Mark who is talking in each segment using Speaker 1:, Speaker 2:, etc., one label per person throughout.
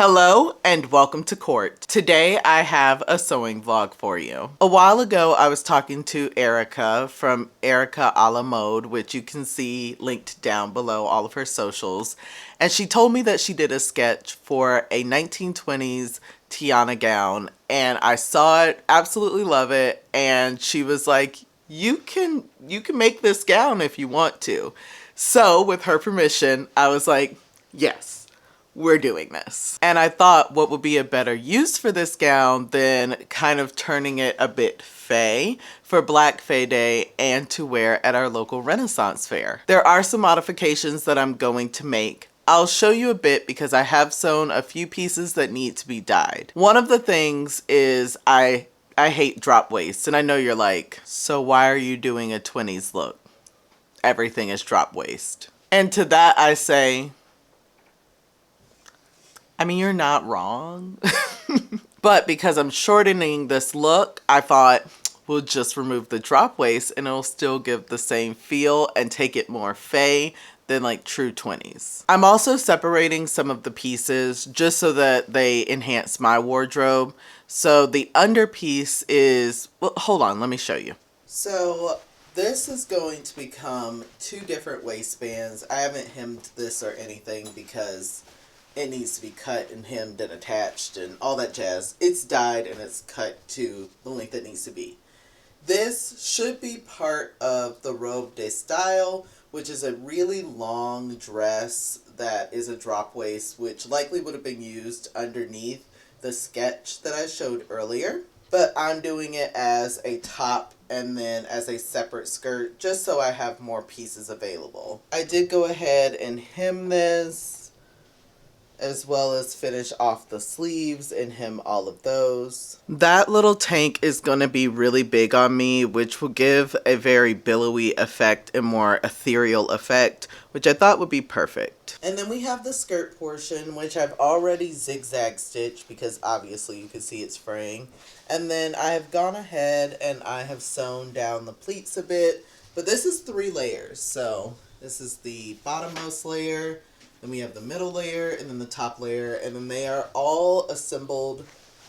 Speaker 1: Hello and welcome to court. Today I have a sewing vlog for you. A while ago I was talking to Erika from Erika a la Mode, which you can see linked down below all of her socials, and she told me that she did a sketch for a 1920s Tiana gown, and I saw it, absolutely love it, and she was like, you can make this gown if you want to. So with her permission, I was like, yes, we're doing this. And I thought what would be a better use for this gown than kind of turning it a bit fae for Black Fae Day and to wear at our local Renaissance fair. There are some modifications that I'm going to make. I'll show you a bit because I have sewn a few pieces that need to be dyed. One of the things is I hate drop waist, and I know you're like, so why are you doing a 20s look? Everything is drop waist. And to that I say, I mean, you're not wrong. But because I'm shortening this look, I thought we'll just remove the drop waist and it'll still give the same feel and take it more fae than like true 20s. I'm also separating some of the pieces just so that they enhance my wardrobe. So the underpiece is, well, hold on, let me show you. So this is going to become two different waistbands. I haven't hemmed this or anything because it needs to be cut and hemmed and attached and all that jazz. It's dyed and it's cut to the length it needs to be. This should be part of the robe de style, which is a really long dress that is a drop waist, which likely would have been used underneath the sketch that I showed earlier. But I'm doing it as a top and then as a separate skirt just so I have more pieces available. I did go ahead and hem this, as well as finish off the sleeves and hem all of those. That little tank is going to be really big on me, which will give a very billowy effect and more ethereal effect, which I thought would be perfect. And then we have the skirt portion, which I've already zigzag stitched because obviously you can see it's fraying. And then I have gone ahead and I have sewn down the pleats a bit, but this is 3 layers. So this is the bottommost layer, then we have the middle layer, and then the top layer, and then they are all assembled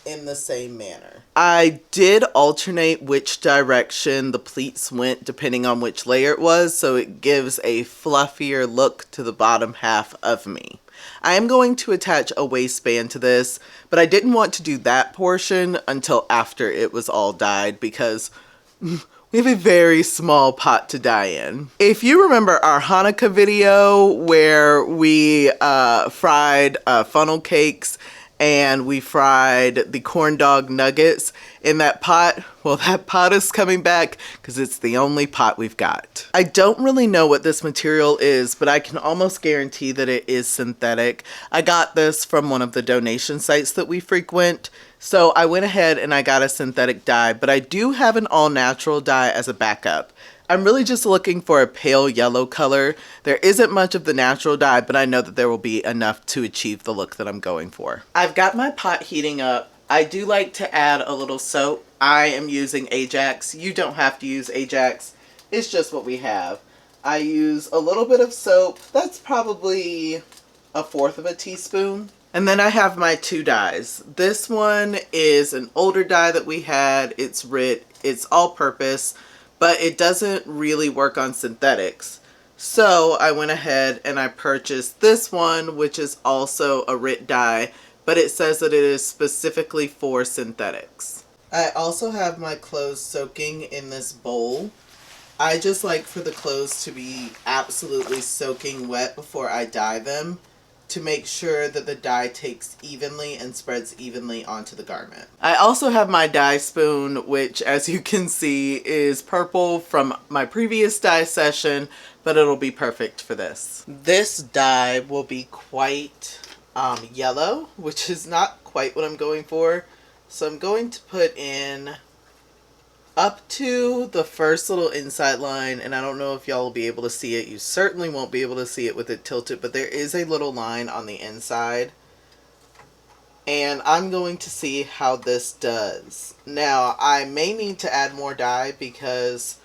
Speaker 1: in the same manner. I did alternate which direction the pleats went depending on which layer it was, so it gives a fluffier look to the bottom half of me. I am going to attach a waistband to this, but I didn't want to do that portion until after it was all dyed because we have a very small pot to dye in. If you remember our Hanukkah video where we fried funnel cakes and we fried the corn dog nuggets in that pot, well, that pot is coming back because it's the only pot we've got. I don't really know what this material is, but I can almost guarantee that it is synthetic. I got this from one of the donation sites that we frequent. So I went ahead and I got a synthetic dye, but I do have an all-natural dye as a backup. I'm really just looking for a pale yellow color. There isn't much of the natural dye, but I know that there will be enough to achieve the look that I'm going for. I've got my pot heating up. I do like to add a little soap. I am using Ajax. You don't have to use Ajax. It's just what we have. I use a little bit of soap. That's probably 1/4 of a teaspoon. And then I have my 2 dyes. This one is an older dye that we had. It's RIT. It's all-purpose, but it doesn't really work on synthetics. So I went ahead and I purchased this one, which is also a RIT dye, but it says that it is specifically for synthetics. I also have my clothes soaking in this bowl. I just like for the clothes to be absolutely soaking wet before I dye them, to make sure that the dye takes evenly and spreads evenly onto the garment. I also have my dye spoon, which as you can see is purple from my previous dye session, but it'll be perfect for this. This dye will be quite yellow, which is not quite what I'm going for. So I'm going to put in up to the first little inside line, and I don't know if y'all will be able to see it. You certainly won't be able to see it with it tilted, but there is a little line on the inside. And I'm going to see how this does. Now, I may need to add more dye because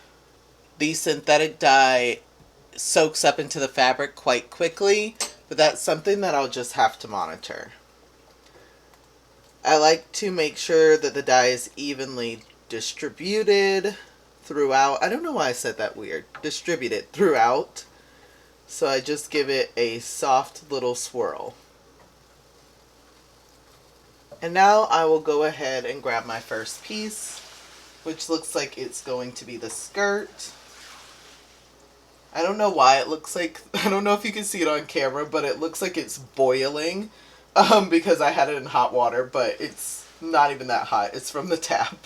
Speaker 1: the synthetic dye soaks up into the fabric quite quickly, but that's something that I'll just have to monitor. I like to make sure that the dye is evenly distributed throughout. I don't know why I said that weird. Distributed throughout. So I just give it a soft little swirl. And now I will go ahead and grab my first piece, which looks like it's going to be the skirt. I don't know why it looks like, I don't know if you can see it on camera, but it looks like it's boiling because I had it in hot water, but it's not even that hot. It's from the tap.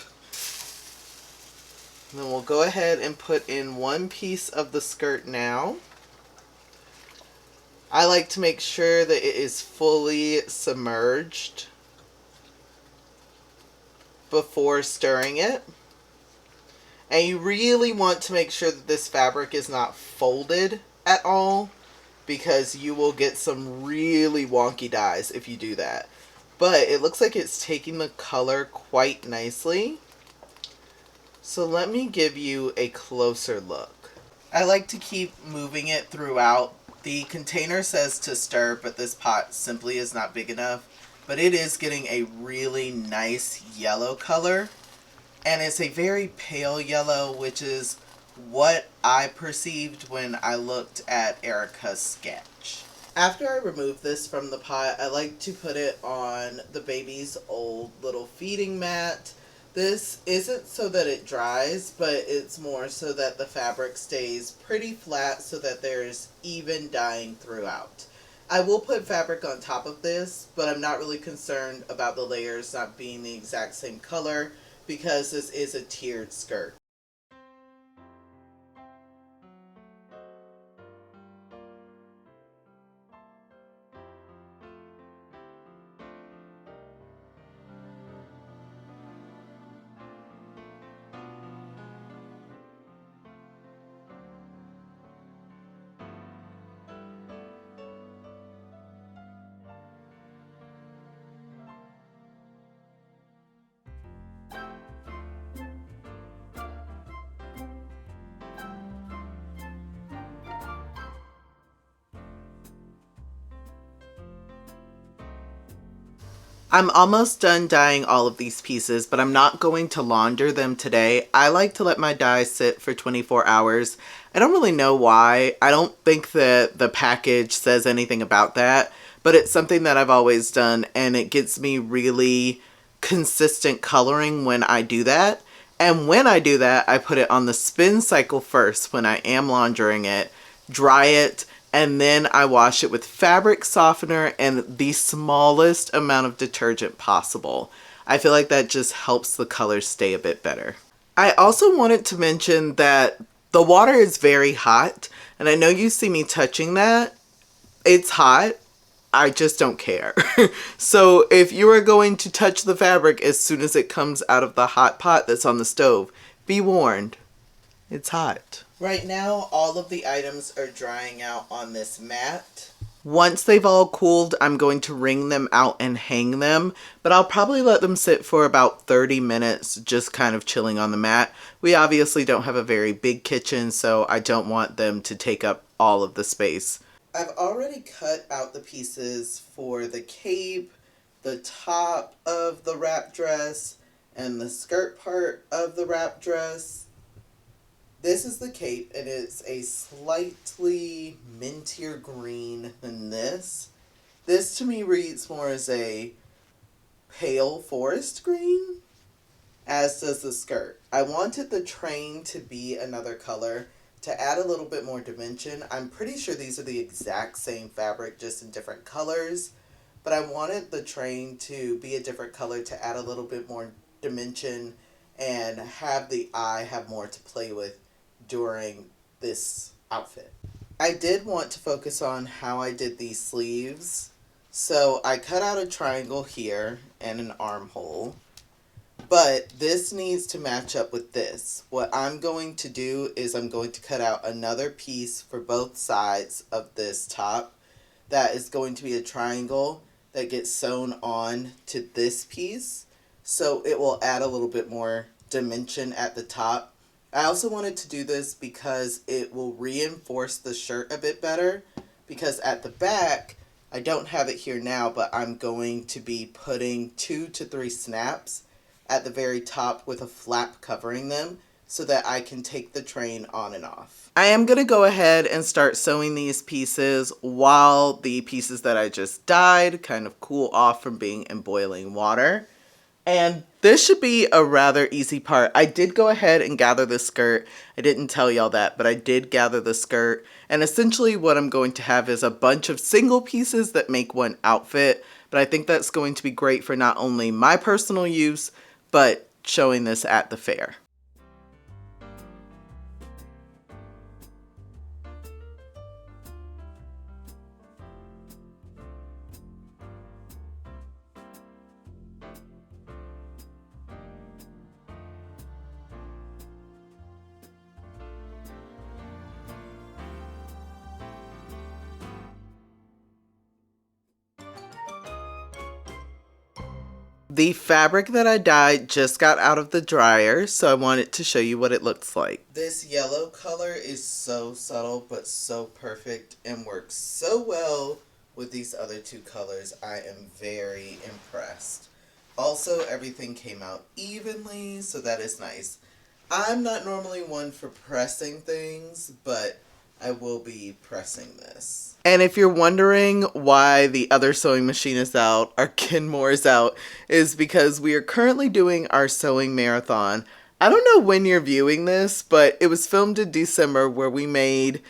Speaker 1: And then we'll go ahead and put in one piece of the skirt now. I like to make sure that it is fully submerged before stirring it. And you really want to make sure that this fabric is not folded at all, because you will get some really wonky dyes if you do that. But it looks like it's taking the color quite nicely. So let me give you a closer look. I like to keep moving it throughout. The container says to stir, but this pot simply is not big enough. But it is getting a really nice yellow color. And it's a very pale yellow, which is what I perceived when I looked at ERIKA'S sketch. After I remove this from the pot, I like to put it on the baby's old little feeding mat. This isn't so that it dries, but it's more so that the fabric stays pretty flat so that there's even dyeing throughout. I will put fabric on top of this, but I'm not really concerned about the layers not being the exact same color, because this is a tiered skirt. I'm almost done dyeing all of these pieces, but I'm not going to launder them today. I like to let my dye sit for 24 hours. I don't really know why. I don't think that the package says anything about that, but it's something that I've always done, and it gets me really consistent coloring when I do that. And when I do that, I put it on the spin cycle first when I am laundering it, dry it, and then I wash it with fabric softener and the smallest amount of detergent possible. I feel like that just helps the colors stay a bit better. I also wanted to mention that the water is very hot, and I know you see me touching that. It's hot. I just don't care. So if you are going to touch the fabric as soon as it comes out of the hot pot that's on the stove, be warned. It's hot. Right now, all of the items are drying out on this mat. Once they've all cooled, I'm going to wring them out and hang them, but I'll probably let them sit for about 30 minutes, just kind of chilling on the mat. We obviously don't have a very big kitchen, so I don't want them to take up all of the space. I've already cut out the pieces for the cape, the top of the wrap dress, and the skirt part of the wrap dress. This is the cape, and it's a slightly mintier green than this. This to me reads more as a pale forest green, as does the skirt. I wanted the train to be another color to add a little bit more dimension. I'm pretty sure these are the exact same fabric, just in different colors, but I wanted the train to be a different color to add a little bit more dimension and have the eye have more to play with during this outfit. I did want to focus on how I did these sleeves. So I cut out a triangle here and an armhole, but this needs to match up with this. What I'm going to do is I'm going to cut out another piece for both sides of this top that is going to be a triangle that gets sewn on to this piece, so it will add a little bit more dimension at the top. I also wanted to do this because it will reinforce the shirt a bit better, because at the back I don't have it here now, but I'm going to be putting 2 to 3 snaps at the very top with a flap covering them so that I can take the train on and off. I am going to go ahead and start sewing these pieces while the pieces that I just dyed kind of cool off from being in boiling water. And this should be a rather easy part. I did go ahead and gather the skirt. I didn't tell y'all that, but I did gather the skirt. And essentially what I'm going to have is a bunch of single pieces that make one outfit. But I think that's going to be great for not only my personal use, but showing this at the fair. The fabric that I dyed just got out of the dryer, so I wanted to show you what it looks like. This yellow color is so subtle but so perfect and works so well with these other 2 colors. I am very impressed. Also, everything came out evenly, so that is nice. I'm not normally one for pressing things, but I will be pressing this. And if you're wondering why the other sewing machine is out, our Kenmore is out, is because we are currently doing our sewing marathon. I don't know when you're viewing this, but it was filmed in December where we made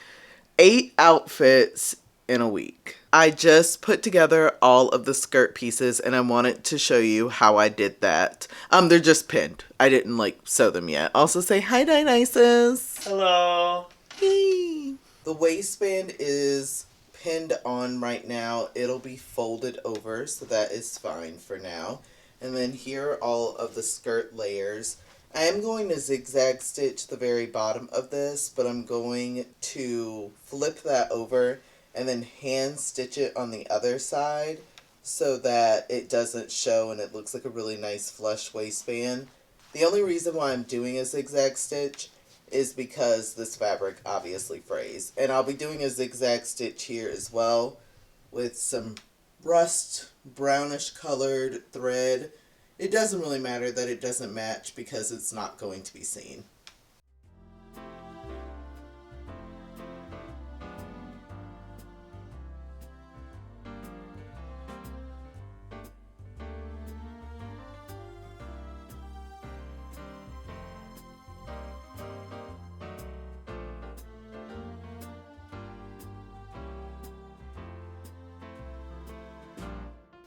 Speaker 1: 8 outfits in a week. I just put together all of the skirt pieces and I wanted to show you how I did that. They're just pinned. I didn't sew them yet. Also say hi, Dionysus.
Speaker 2: Hello.
Speaker 1: Hey. The waistband is pinned on right now. It'll be folded over, so that is fine for now. And then here are all of the skirt layers. I am going to zigzag stitch the very bottom of this, but I'm going to flip that over and then hand stitch it on the other side so that it doesn't show and it looks like a really nice flush waistband. The only reason why I'm doing a zigzag stitch is because this fabric obviously frays. And I'll be doing a zigzag stitch here as well with some rust brownish colored thread. It doesn't really matter that it doesn't match because it's not going to be seen.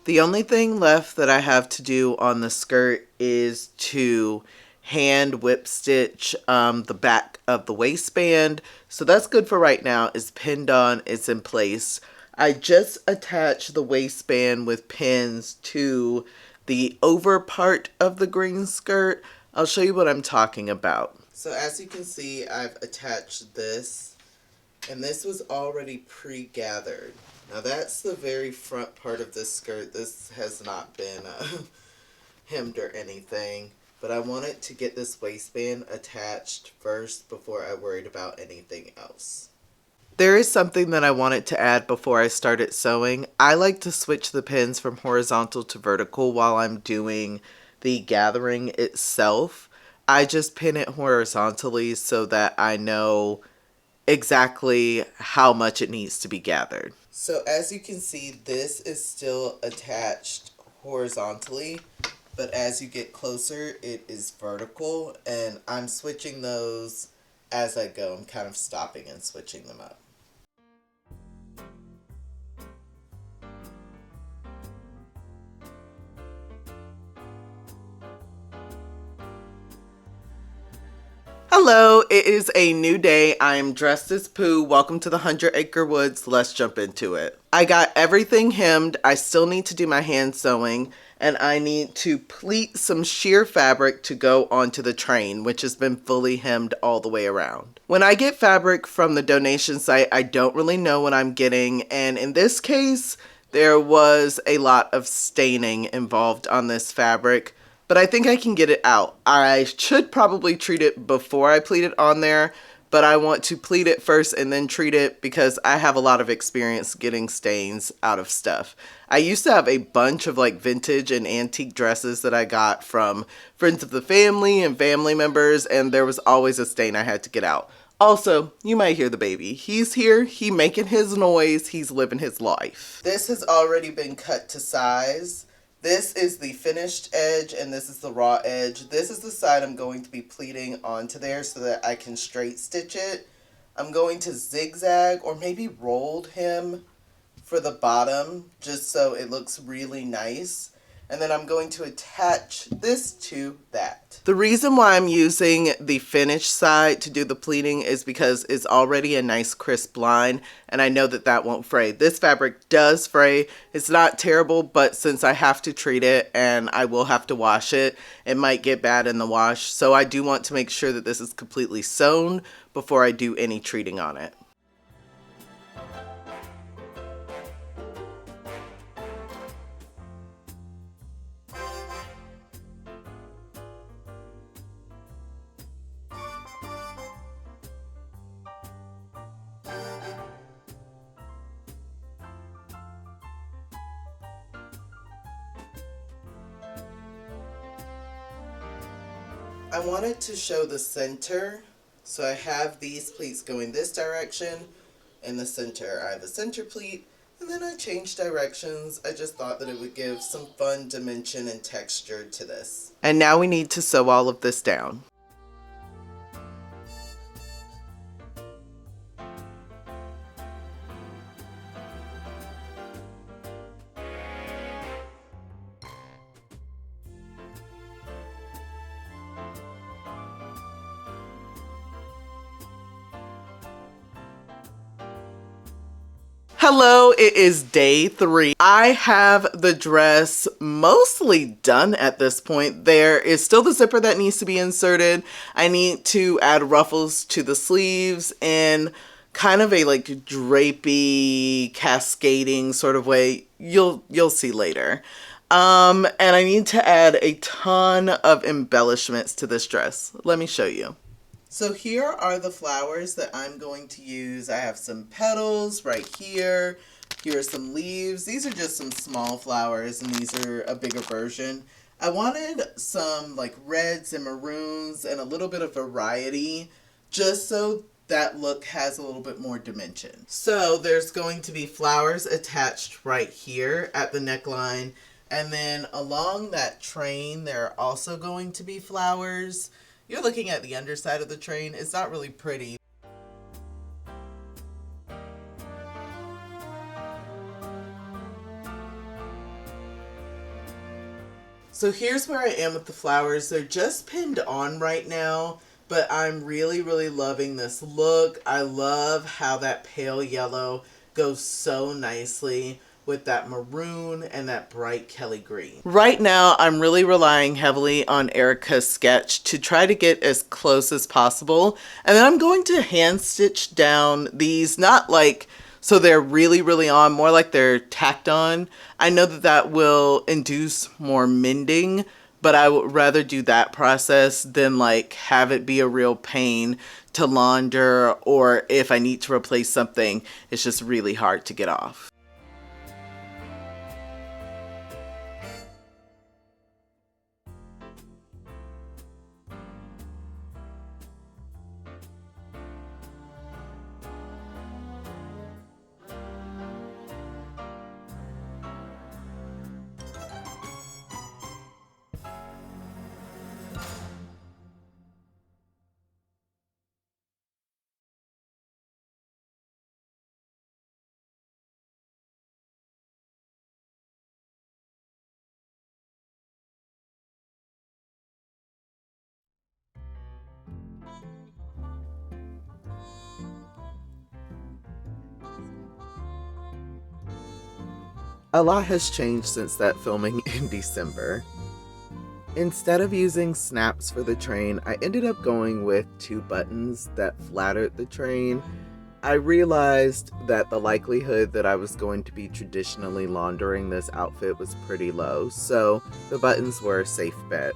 Speaker 1: The only thing left that I have to do on the skirt is to hand whip stitch the back of the waistband. So that's good for right now. It's pinned on, it's in place. I just attached the waistband with pins to the over part of the green skirt. I'll show you what I'm talking about. So as you can see, I've attached this, and this was already pre-gathered. Now that's the very front part of this skirt. This has not been hemmed or anything, but I wanted to get this waistband attached first before I worried about anything else. There is something that I wanted to add before I started sewing. I like to switch the pins from horizontal to vertical while I'm doing the gathering itself. I just pin it horizontally so that I know exactly how much it needs to be gathered. So as you can see, this is still attached horizontally, but as you get closer, it is vertical, and I'm switching those as I go. I'm kind of stopping and switching them up. Hello, it is a new day. I am dressed as Pooh. Welcome to the 100 Acre Woods. Let's jump into it. I got everything hemmed. I still need to do my hand sewing, and I need to pleat some sheer fabric to go onto the train, which has been fully hemmed all the way around. When I get fabric from the donation site, I don't really know what I'm getting, and in this case, there was a lot of staining involved on this fabric. But I think I can get it out. I should probably treat it before I pleat it on there, but I want to pleat it first and then treat it because I have a lot of experience getting stains out of stuff. I used to have a bunch of like vintage and antique dresses that I got from friends of the family and family members, and there was always a stain I had to get out. Also, you might hear the baby. He's here, he making his noise, he's living his life. This has already been cut to size. This is the finished edge and this is the raw edge. This is the side I'm going to be pleating onto there so that I can straight stitch it. I'm going to zigzag or maybe rolled hem for the bottom just so it looks really nice. And then I'm going to attach this to that. The reason why I'm using the finished side to do the pleating is because it's already a nice crisp line and I know that that won't fray. This fabric does fray. It's not terrible, but since I have to treat it and I will have to wash it, it might get bad in the wash. So I do want to make sure that this is completely sewn before I do any treating on it. I wanted to show the center, so I have these pleats going this direction in the center. I have a center pleat, and then I changed directions. I just thought that it would give some fun dimension and texture to this. And now we need to sew all of this down. Hello, it is day 3. I have the dress mostly done at this point. There is still the zipper that needs to be inserted. I need to add ruffles to the sleeves in kind of a like drapey, cascading sort of way. You'll see later. And I need to add a ton of embellishments to this dress. Let me show you. So here are the flowers that I'm going to use. I have some petals right here. Here are some leaves. These are just some small flowers and these are a bigger version. I wanted some like reds and maroons and a little bit of variety just so that look has a little bit more dimension. So there's going to be flowers attached right here at the neckline, and then along that train there are also going to be flowers. You're looking at the underside of the train. It's not really pretty. So here's where I am with the flowers. They're just pinned on right now, but I'm really loving this look. I love how that pale yellow goes so nicely with that maroon and that bright Kelly green. Right now, I'm really relying heavily on ERIKA'S sketch to try to get as close as possible. And then I'm going to hand stitch down these, not like so they're really on, more like they're tacked on. I know that that will induce more mending, but I would rather do that process than like have it be a real pain to launder, or if I need to replace something, it's just really hard to get off. A lot has changed since that filming in December. Instead of using snaps for the train, I ended up going with 2 buttons that flattered the train. I realized that the likelihood that I was going to be traditionally laundering this outfit was pretty low, so the buttons were a safe bet.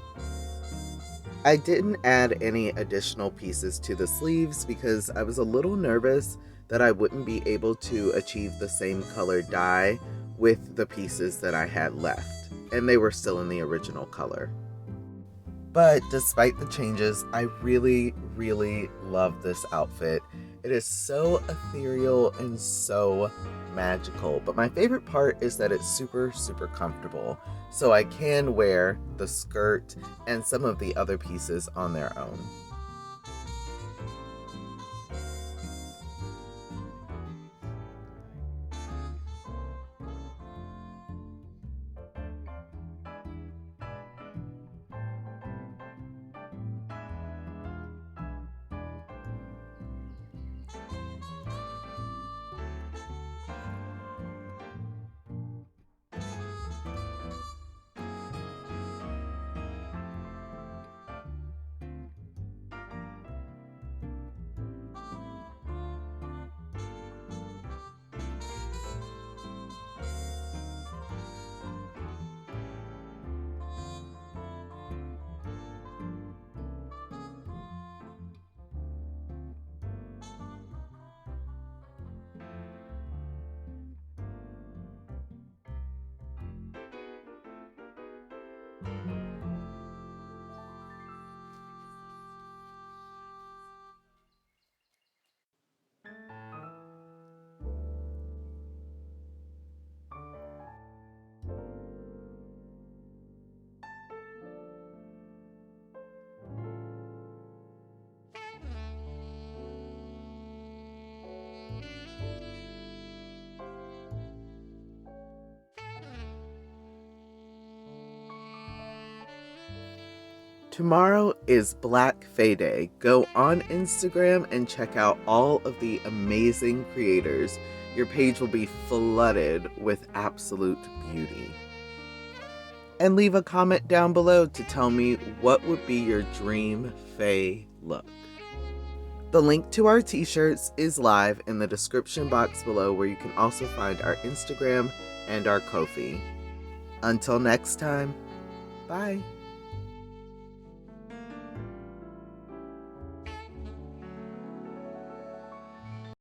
Speaker 1: I didn't add any additional pieces to the sleeves because I was a little nervous that I wouldn't be able to achieve the same color dye with the pieces that I had left, and they were still in the original color. But despite the changes, I really, really love this outfit. It is so ethereal and so magical, but my favorite part is that it's super, super comfortable. So I can wear the skirt and some of the other pieces on their own. Tomorrow is Black Fae Day. Go on Instagram and check out all of the amazing creators. Your page will be flooded with absolute beauty. And leave a comment down below to tell me what would be your dream Fae look. The link to our t-shirts is live in the description box below, where you can also find our Instagram and our Ko-fi. Until next time, bye.